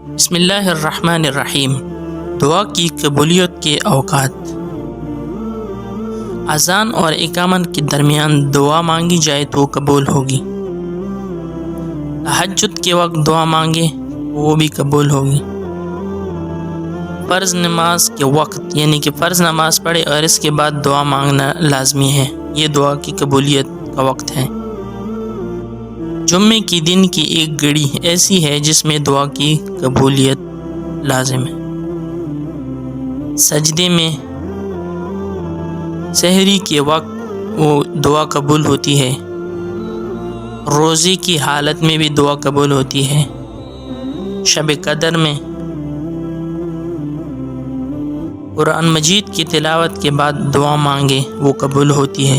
بسم اللہ الرحمن الرحیم۔ دعا کی قبولیت کے اوقات۔ اذان اور اقامت کے درمیان دعا مانگی جائے تو قبول ہوگی۔ تہجد کے وقت دعا مانگے وہ بھی قبول ہوگی۔ فرض نماز کے وقت یعنی کہ فرض نماز پڑھے اور اس کے بعد دعا مانگنا لازمی ہے، یہ دعا کی قبولیت کا وقت ہے۔ جمعے کی دن کی ایک گھڑی ایسی ہے جس میں دعا کی قبولیت لازم ہے۔ سجدے میں سحری کے وقت وہ دعا قبول ہوتی ہے۔ روزے کی حالت میں بھی دعا قبول ہوتی ہے۔ شب قدر میں قرآن مجید کی تلاوت کے بعد دعا مانگے وہ قبول ہوتی ہے۔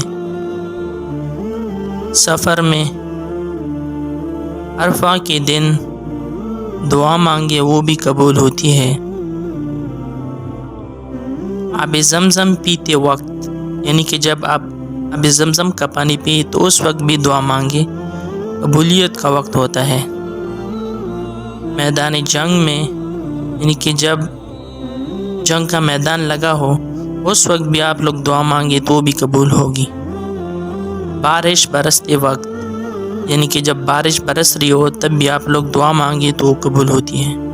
سفر میں عرفہ کے دن دعا مانگے وہ بھی قبول ہوتی ہے۔ آب زمزم پیتے وقت یعنی کہ جب آپ آب زمزم کا پانی پیے تو اس وقت بھی دعا مانگے قبولیت کا وقت ہوتا ہے۔ میدان جنگ میں یعنی کہ جب جنگ کا میدان لگا ہو اس وقت بھی آپ لوگ دعا مانگے تو بھی قبول ہوگی۔ بارش برستے وقت یعنی کہ جب بارش برس رہی ہو تب بھی آپ لوگ دعا مانگے تو قبول ہوتی ہے۔